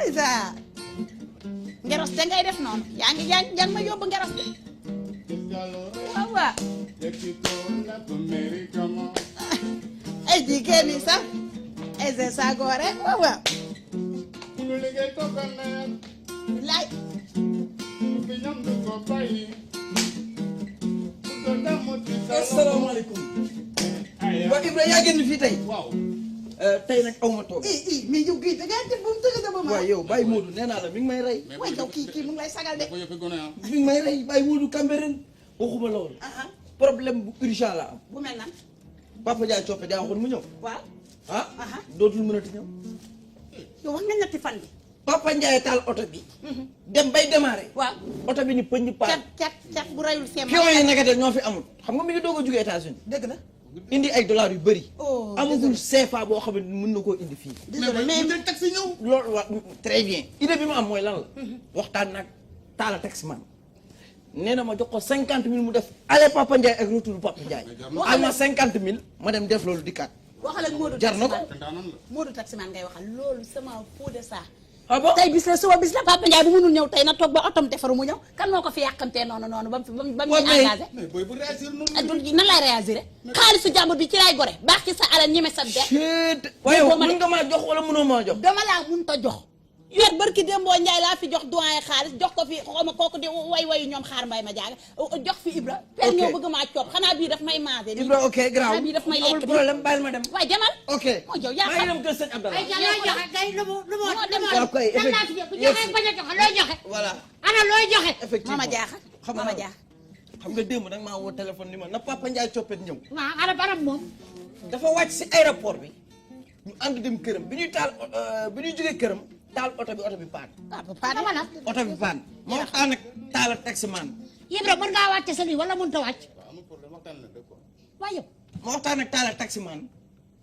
aysa ngeros te ngay def noonu yaa ngi ma yóbbu ngeros de waaw waaw ay jigéen ñi sax ay se sagoore waaw waaw laay asalaamaaleykum. waa Ibrahima yaa génn fii tey. waaw. tey nag aw ma toog. mais yow gii da ngaa def ba mu tëgg sama. waaw yow Baye Modou nee naa la mi ngi may rey. waaye yow kii mu ngi lay sagal de. mi ngi may rey Baye Modou Cambérène waxuma loolu. problème bu urgent la am. bu mel nan. Papa Ndiaye coppe daa waxoon mu ñëw. waaw. dootul mënati ñëw. yow wax nga ñetti fan bi. Papa Ndiaye taal oto bi. dem bay démarrer. waaw oto bi ni pëñ paan. cat bu rayul seen. pion yi naka de ñoo fi amul xam nga mi ngi doog a jóge États-Unis. dëgg la. indi ay dollars yu bëri. oh amagul CFA boo xam ne mën na koo indi fii. mais mu jël taxi ñëw. loolu wa très bien idée bi ma am mooy lan la. waxtaan nag taala taxi man nee na ma jox ko 50 000 mu def aller Papa Ndiaye ak retour Papa Ndiaye. waxal ma 50 000 ma dem def loolu dikkaat. waxal ak Modou jar na ko. Modou taximan ngay waxal loolu sama fou de ça. ah bon tey bis la suba bis la Papa Ndiaye bu mënul ñëw tey na toog ba otom defaru mu ñëw kan moo ko fi yàqamtee noonu ba mu engagé. nan lay réagir xaalisu jàmbur bi ci lay gore baax ci sa alal ñeme sa de. waaye mën nga maa jox wala mënoo maa jox. dama laa mun ta jox. yor barki Dembo Ndiaye laa fi jox doyen xaalis jox ko fi xaw ma kooku di wayu ñoom xaar mbay ma jaaga jox fi Ibra. per ñëw bëgg maa coob xanaa bii daf may maase. Ibra ok grave bii daf may lekk amul problème bàyyil ma dem. waaye demal. ok moo jow yaa maa ngi dem kër sëñ Abdallah. ay looy joxe kay lu mu waaw kay bu joxe bañ a joxe looy joxe. voilà ana looy joxe. effectivement mama jaaxa mama jaaxa. xam nga démb nag maa woo téléphone ni ma na Papa Ndiaye coppet ñëw. waaw ana barab moom. dafa wàcc si aéroport bi ñu ànd dem këram bi ñuy taal bi ñuy jógee këram taal oto bi paan. dama la. oto bi paan moo waxtaan ak taal ak taximan. Ibra mën ngaa wàcce sa lii wala mënut a wàcc. waaye yow. moo waxtaan ak taal ak taximan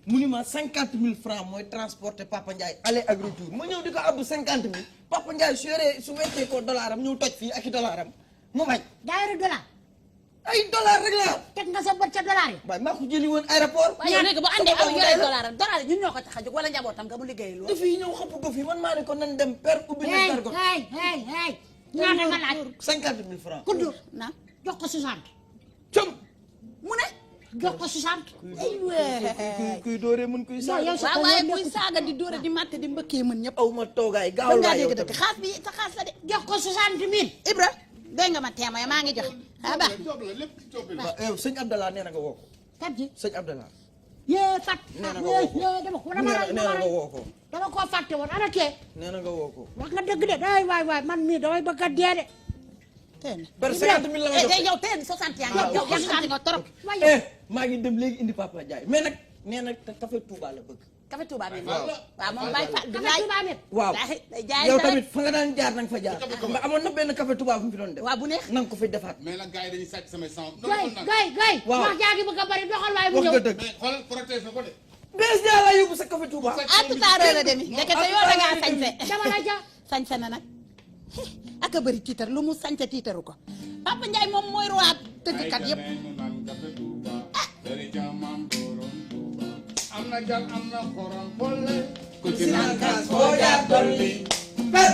mu ni ma 50 000 francs mooy transporter Papa Ndiaye aller ak retour ma ñëw di ko abbu 50 000 Papa Ndiaye su weccee ko dollar am ñëw toj fii ak i dollar am mu bañ. daa yore dollar. ay dollar rek la. teg nga sa bët ca dollar yi. waaye maa ko jëli woon aéroport. waaye yow léegi bu àndee am yore dollar ñun ñoo ko tax a jóg wala njabootam nga mu liggéey loolu. dafay ñëw xëpp ko fii man maa ne ko nan dem per ubbi na cargo. hey ñaata nga laaj. 50 000 francs. kuddu na jox ko 60. com mu ne. jox ko 60. kuy dooree mën kuy saaga. yow sa waaw waaye kuy saaga di dóore di matt di mbëkkee mën ñëpp. aw ma toogaay gaaw laa yow tamit xaas bi sa xaas la de. jox ko 60 000. Ibra dégg nga ma témoin maa ngi jox ah ba. yow sëñ Abdallah nee na nga woo ko. kat ji sëñ Abdallah. yee fat. nee na nga woo ko nee na nga woo ko. dama koo fàtte woon ana kee. nee na nga woo ko. wax nga dëgg de day waay man mii damay bëgg a dee de. tey per 50 000 la ma jox yow tey 60 yaa ngi yow yaa nga trop. maa ngi dem léegi indi Papa Ndiaye mais nag nee na café Touba la bëgg. café Touba mi waaw moom Baye Fall café Touba mi. waaw jaay yow tamit fa nga daan jaar nanga fa jaar. xam nga amoon na benn café Touba bu mu fi doon def. waaw bu neex nanga ko fi defaat. mais nag gars yi dañuy sàcc samay sang. gay waaw wax jaa ngi bëgg a bari doxal waaye mu wax ñëw. nga dëgg. mais xoolal protège na ko de. bees daa la yóbbu sa café Touba. à tout à l'heure la demi ndekete yoo da ngaa sañse dama la ja. sañse na nag ak a bëri tiitar lu mu sañse tiitaru ko Papa Ndiaye moom mooy roi tëggkat yëpp am na jal am na xorom boole ku ci naan kaas foo jaar dolli. per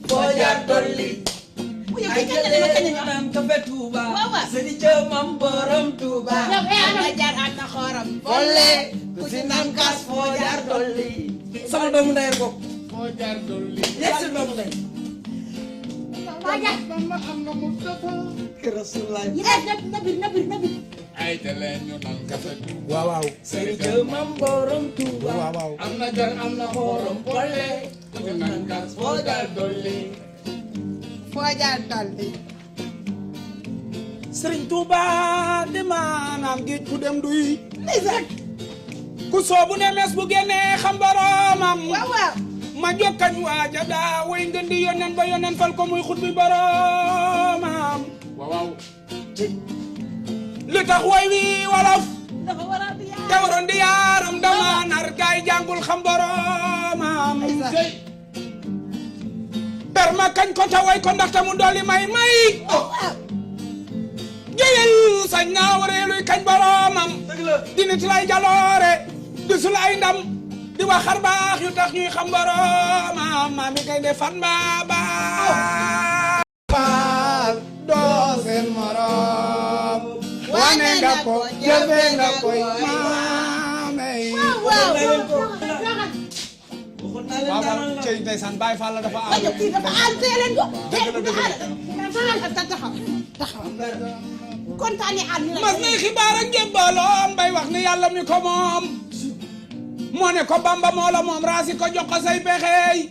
foo jaar dolli. mu yow kay kañ la dama kañ la naan café Touba. waaw waaw sëñ Thiamam borom Touba. yow am na jar am na xorom boole ku ci naan kaas foo jaar dolli. sama doomu ndey ko. foo jaar dolli yegg si doomu ndey. waa ja. Bamba am na Mustafa kër Rasulullah. nabi. ay te leen ñu naan café Touba waaw waaw. sëñ Thiamam borom Touba. waaw waaw. am na jar am na xorom boole ku ci naan kaas foo jaar dolli foo jaar dolli Serigne Touba di maanaam géej ku dem duy. ku soobu ne mes bu génnee xam boromam. waaw waaw ma jokkañ waaja daa way ngeen di yonen ba yonen fal ko muy xut bi boromam. waaw li tax way wi wolof. dafa war a di te waroon di yaaram dama nar gaay jàngul xam boromam. per ma kañ ko ta way ko ndaxte mu dolli may. jëyal sañ naa wareeluy kañ boromam. di nit lay jaloore di sul ay ndam di wax xar baax yu tax ñuy xam boromam. maami gaynde fan baaba Faal doo seen morom wane nga ko jëfe nga ko maamey waaw cey ndeysaan Baay Faal la dafa ayo kii dafa aal tee leen ko taxaw kontaan ni aal ni la mas nay xibaar ak njëbbaloom bay wax ni yàlla mi ko moom moo ne ko Bamba moo la moom raasi ko jox ko say pexeey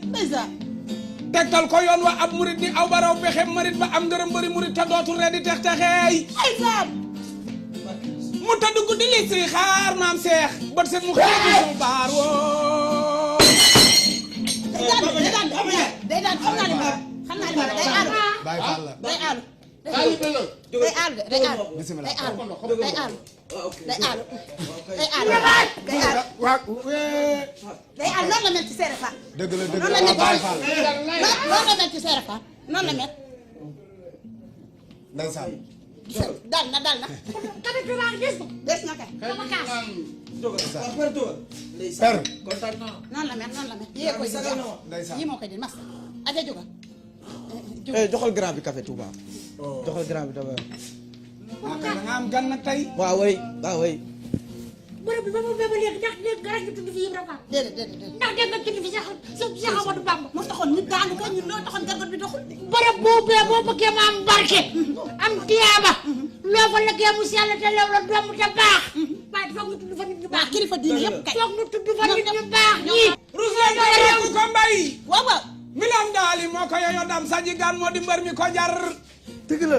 tegtal ko yoon wa ab murit di aw baraw pexe marit ba am ngërëm bëri murit te dootul re di tex texeey mu tëdd guddi li si xaar maam seex bët set mu xëy mu baar woo day daan xam naa li ma day aalu Baay Faal la day aalu day aalu day aalu bismillah day aalu day aalu day aalu day aalu waaw day aalu noonu la mel ci Seere Faal dëgg la noonu la mel Baay Faal noonu la mel ci Seere Faal noonu la mel ndeysaan dal na Kami tubaab gis ko. des na kay Sama kaas. per noonu la mel yee koy di ndeysaan yi moo koy di mas aja jóga joxal grand bi café Touba. joxal grand bi Touba. da nga am gan nag tey waaw way Bërëb bi ba mu bébé léegi ndax dégg nga rek ñu tudd fi Ibra Fall. déedéet Ndax dégg nga tudd fi Cheikh Amadou Bamba. moo taxoon nit daanu kay ñun loo taxoon gargot bi doxul Bërëb boobu boo bëggee mu am barke. am tiyaaba. loo fa liggéey mu sell te lew la doomu te baax. waaye foog ñu tudd fa nit ñu baax. waa kilifa diine yëpp kay foog ñu tudd fa nit ñu baax ñii. Rousseau Dore ko mbay waaw milam daali moo ko yoyo dam saji gan moo di mbër mi ko jar dëgg la.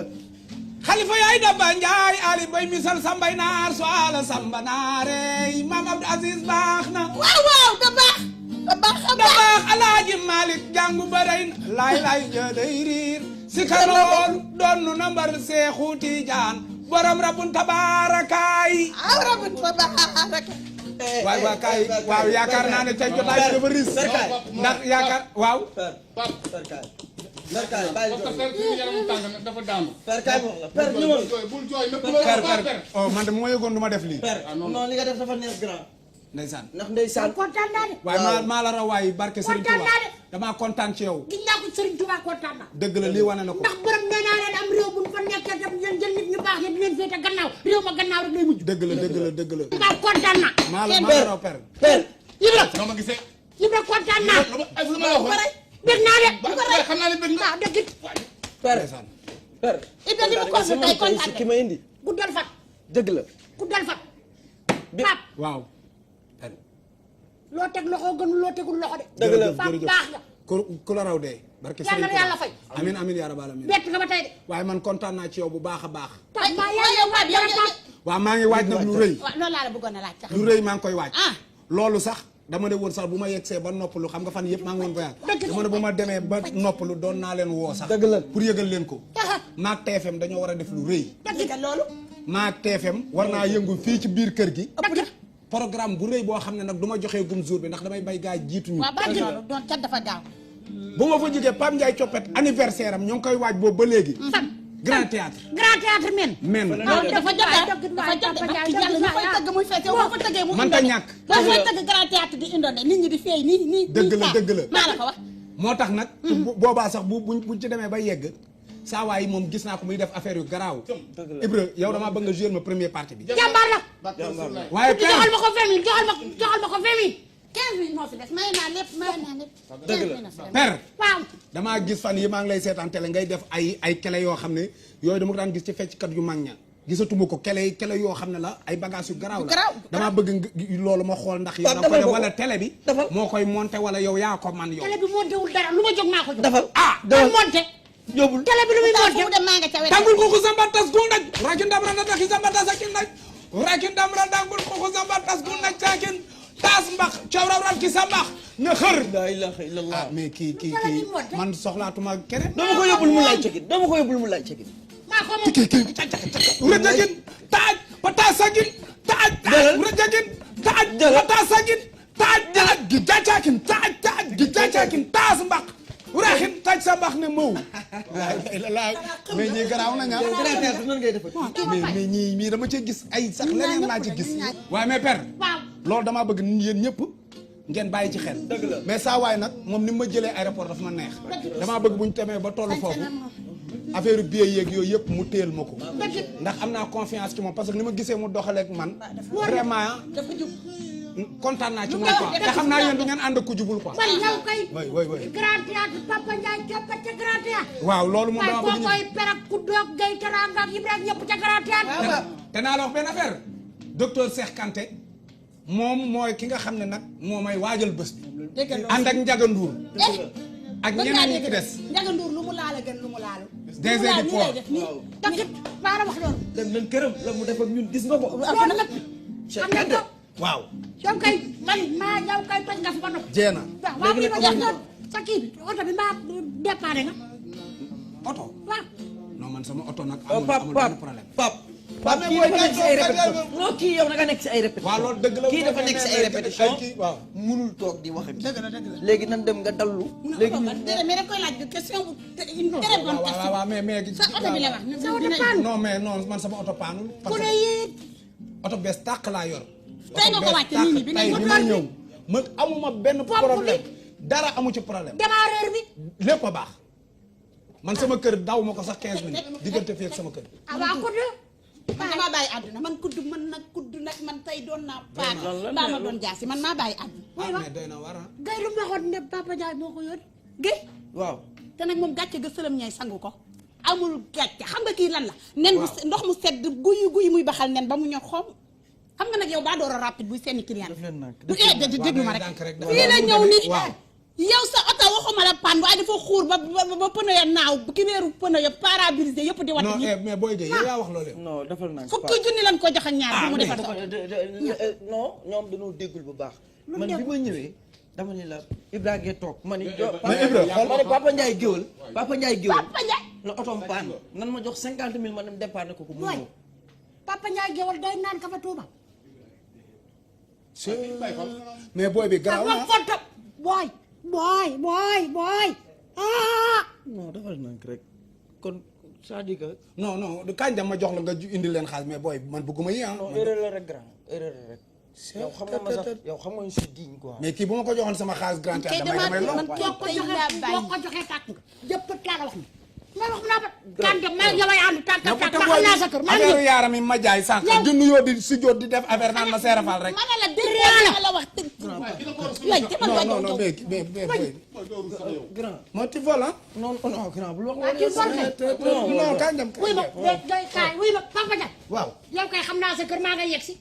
xalifa yaay Daba Njaay ali bay misal sambay naar so ala samba naare Maam Abdou Aziz baax na waaw da baax da baax alaaji Malik jàngu barey lay jëday riir si kanool doon na mbar Seexu Tijaan borom rabbun tabaarakaay rabun tabaaraka waay waa kaay waaw yaakaar naa ne tey jotaay bi dafa ris ndax yaakaar waaw Perkaay bàyyi parce que suñu yaramu tàng nag dafa daanu. Perkaay moom la per ñëwal. bul jooy lépp per oh man de bu ma yëgoon du ma def lii per non li nga def dafa neex grand. ndeysaan ndax ndeysaan. kontaan naa de. waaye maa la raw waay barke Serigne kontaan Touba naa de. damaa kontaan ci yow gis naa ko Serigne Touba kontaan naa. dëgg la lii wane na ko ndax bërëb nee naa leen am réew bu ñu fa nekkee tam ngeen jël nit ñu baax yi di leen féete gannaaw réew ma gannaaw rek lay mujj. dëgg la nga kontaan naa. maa la raw per per. Ibra noo ma gisee. Ibra kontaan naa. lu ma waxoon. bëgg naa de. xam naa ne bëgg na. waaw dëgg it. per ndeysaan per. Ibra li mu ko fi tey kontaan ki ma indi. guddal fan. dëgg la. guddal fan. bi Pape waaw loo teg loxo gënul loo tegul loxo de. dëgg la Pape baax nga. ku la raw dee barke yàlla na Serigne yàlla Touba fay. amin yaa rabbal alamin bett nga ba tey de. waaye man kontaan naa ci yow bu baax a baax Pape maa yàlla waaj dara Pape. waaw maa ngi waaj nag lu rëy waaw loolu laa la bëggoon a laaj sax lu rëy maa ngi koy waaj ah loolu sax dama ne woon sax bu ma yegsee ba noppalu xam nga fan yëpp maa ngi woon voyage dama ne bu ma demee ba noppalu doon naa leen woo sax dëgg la pour yëgal leen ko maag TFM dañoo war a def lu rëy dëgg la loolu maag TFM war naa yëngu fii ci biir kër gi ëpp na programme bu rëy boo xam ne nag du ma joxee gum jour bi ndax damay bay gaa jiituñu waaw baax loolu doon cat dafa gaaw bu ma fa jógee Pape Ndiaye Coppet anniversaire am ñoo ngi koy waaj boobu ba léegi grand théâtre grand théâtre men. men dafa jot dafa jot ak yàlla ñu koy tëgg muy fekk boo ko tëggee mu man ta ñàkk boo koy tëgg grand théâtre di indone nit ñi di feey nii dëgg la maa la ko wax moo tax nag boobaa sax buñ ci demee ba yegg saa waay yi moom gis naa ko muy def affaire yu garaaw Ibra yow damaa bëgg nga jouer ma première partie bi jàmbaar la. waaye joxal ma ko 20 000 joxal ma ko 20 000. 15 minutes moo fi des may naa lépp dëgg la père waaw. damaa gis fan yi maa ngi lay seetaan télé ngay def ay kele yoo xam ne yooyu dama ko daan gis ci fecckat yu mag ña gisatuma ko kele yoo xam ne la ay bagage yu garaaw la damaa bëgg loolu ma xool ndax yow da ko def wala télé bi moo koy monté wala yow yaa ko man yow télé bi monté wul dara lu ma jóg maa ko jóg. dafa dafa monté. yóbbul télé bi lu muy monté. dem maa nga ca wet tangul ko samba tas gu naj rakin dam randa taki samba tas akin naj rakin dam randa ngul ko samba tas gu naj takin tas mbax cawraw rat ki sa mbax na xër la ilaha illallah. mais kii man soxlaatuma keneen doo ma ko yóbbul mu lay cegin doo ma ko yóbbul mu lay cegin. maa ko moom. rëjëgin taaj pata sagin taaj rëjëgin taaj pata sagin taaj gi jacaakin taaj gi jacaakin taas mbax raxin taaj sa mbax ne mëw mais ñii garaaw na nga nan ngay defal. mais ñii dama ci gis ay sax leneen laa ci gis waaye mais père waaw. loolu damaa bëgg yéen ñëpp ngeen bàyyi ci xel mais saa waay nag moom ni ma jëlee aéroport dafa ma neex damaa bëgg bu ñu temee ba tollu foofu affaire billet yeeg yooyu yëpp mu téel ma ko ndax am naa confiance ci moom parce que ni ma gisee mu doxaleeg man vraiment kontaan naa ci moom quoi te xam naa yéen du ngeen ànd ak ku jubul quoi. man yow kay. oui. grand théâtre Papa Ndiaye coppite ca grand théâtre. waaw loolu moom dama bëgg ñu koy perak ku doog gay teranga ak Ibrahima ñëpp ca grand théâtre. te naa la wax benn affaire docteur Cheikh Kanté moom mooy ki nga xam ne nag moo may waajal bés bi. ànd ak Ndiaga Ndour. ak ñeneen ñi ci des. Ndiaga Ndour lu mu laal a gën lu mu laalu. DG du port. tamit maa la wax loolu. dem nañ këram la mu def ak ñun gis nga ko. loolu nag xam nga ko. waaw. yow kay man maa yow kay toj nga fi ba noppi. jeena. waaw bi ma def sa kii bi oto bi maa déparé nga. oto. waaw. non man sama oto nag. amul benn problème. Pape kii dafa nekk si ay répétition non kii yow nga nekk si ay répétition. waaw loolu dëgg la kii dafa nekk si ay répétition. waaw munul toog di wax ak. dëgg la. léegi nan dem nga dallu. léegi mais da koy laaj question bu une très bonne question. waaw mais sa oto bi la wax. sa oto paanu. non mais non man sama oto paanul. ku ne yéen. oto bees tàq laa yor. tey nga ko wàcce nii nii bi tey bi ma ñëw man amuma benn problème dara amu ci problème. démarreur bi. lépp a baax man sama kër daw ma ko sax 15 minutes diggante fii ak sama kër. ah waaw kudd. man damaa bàyyi àdduna man kudd nag man tey doon naa paak baa ma doon jaasi man maa bàyyi àdduna. waaw mais doy na war a. Guèye lu mu waxoon ne Papa Ndiaye moo ko yor. Guèye. waaw. te nag moom gàcce ga sëlëm ñay sangu ko amul gàcce xam nga kii lan la. nen bu ndox mu sedd guy muy baxal nen ba mu ñor xom xam nga nag yow baa door a rapide buy seeni client. déglu ma rek fii la ñëw ni yow sa oto waxuma la panne waaye dafa xuur ba pneu ya naaw ki weeru pneu ya parabrisé yëpp di wat non mais booy Guèye yow yaa wax loolu yow. non defal naa fukki junni lañ ko joxe ñaar bi mu defal ko non ñoom dañoo déggul bu baax. man bi ma ñëwee dama ne la Ibrahima Gueye toog ma ne. ma ne Papa Ndiaye géwël. Papa Ndiaye géwël. Papa Ndiaye. la otoom paan nan ma jox 50 000 ma dem départ ko mu ñëw. Papa Ndiaye géwël day naan ka fa Touba. mais booy bi garaaw na booy ah. non defal naa rek kon c'est-à-dire que. non kañ dem ma jox la nga indi leen xaalis mais booy man bëgguma yi ah. non erreur la rek grand erreur la rek. yow xam nga ma sax yow xam nga ñu si diñ quoi. mais kii bu ma ko joxoon sama xaalis grand théâtre damay lom. boo ko joxee tàkk nga jëpp laa la wax ni. ma wax naa ba tànk maa ngi lay ànd tànk xam naa sa kër maa ngi affaire yaaram yi ma jaay sànq di nuyoo di si jot di def affaire naan ma seerafal rek. ma ne la dégg la wax non mais grand. moo ti vol ah. non grand bul wax. non kañ dem. wuy ma kaay wuy ma Papa Ndiaye. waaw yow kay xam naa sa kër maa nga yegg si.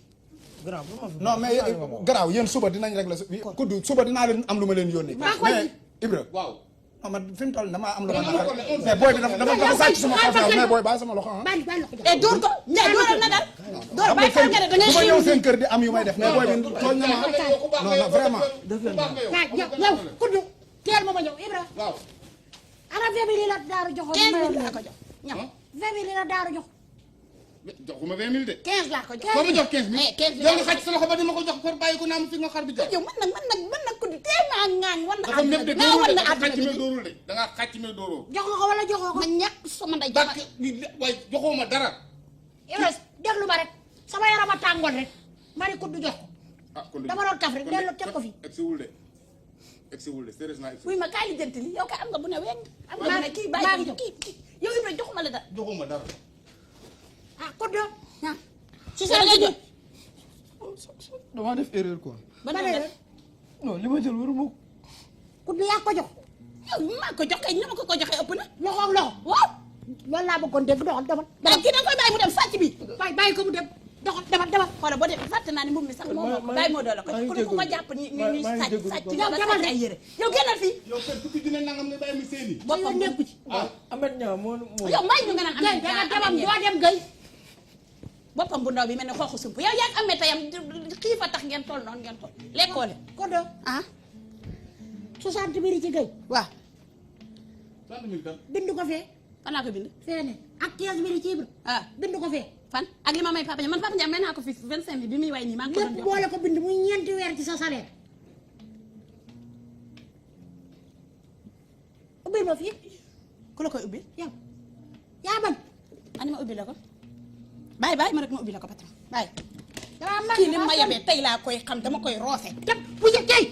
grand bu ma fi. non mais garaaw yéen suba dinañ régler kudd suba dinaa leen am lu ma leen yónnee. mais Ibra waaw. non man fi mu toll damaa am lu ma naqar mais booy bi dafa sàcc sama confiance mais booy bàyyi sama loxo ah. bàyyi loxo et door ko Ndiaye dooral na dal. door bàyyi fa nga ne da ngay bu ma ñëw seen kër di am yu may def mais booy bi tooñ na ma non vraiment. kaay yow kudd teel ma ñëw Ibra. waaw. ana 20 000 la daaru joxoon. 15 000 laa ko jox ñam. 20 000 la daaru jox. joxuma 20 000 de. 15 laa ko jox. boo ma jox 15 000. 15 000 yow nga xaj sa loxo ba dama ko jox par bàyyi ko naa ma fi nga xar bi jox. yow man nag ku di teel maa ŋaañ wan na dafa méb de naa wan na da nga àdduna xàcc bi mais dóorul de da nga xàcc mais dóoroo. jox nga ko wala joxoo ko. ma ñàkk sama ndey barke waaye joxoo ma dara. Ibra déglu ma rek sama yaram a tàngoon rek ma ne kudd jox ko. ah kon de dama doon kaf rek delloo teg ko fi. egsiwul de sérieusement egsiwul. wuy ma kaay li jënti li yow kay am nga bu ne weng am nga bu ne kii maa bàyyi ngi kii yow Ibra joxuma la dara joxuma dara. ah kudd. ah si sa nga jot damaa def erreur quoi. ba na def non li ma jël waruma ko. kudd yaa ko jox. yow maa ko jox kay ni ma ko joxee ëpp na loxo ak loxo. waaw loolu laa bëggoon dégg doxal demal. mais kii da nga koy bàyyi mu dem sàcc bi bàyyi ko mu dem doxal demal. xoolal boo dem fàtte naa ni moom mi sax moom moo ko bàyyi moo doole ko ku ne ku ma jàpp ni ñuy sàcc yow demal ay yére yow génnal fii yow kër fukki dina nangam nga bàyyi mi seeni. boppam nekku ci. Amet Niang moo. yow may ñu nga naan Guèye danga demal doo dem Guèye. boppam bu ndaw bi mel ne xooxu sump yow yaa ngi amee tayam xiif a tax ngeen toll noonu ngeen toll lekkoo leen kudd ah 60 mille ci Guèye. waaw 30 000 tam. bind ko fee. fan laa ko bind fee ne ak 15 mille ci Ibra. ah bind ko fee. fan ak li ma may Papa Ndiaye man Papa Ndiaye may naa ko fi 25 000 bi muy way nii maa ngi ko doon lépp jox boole ko bind muy ñeenti weer ci sa salaire. ubbil ma fii ku la koy ubbi yow yaa bañ. ani ma ubbi la ko bàyyi ma rek ma ubbi la ko patron bàyyi damaa mën kii ni ma yebee tey laa koy xam dama koy roose dem bu jë tey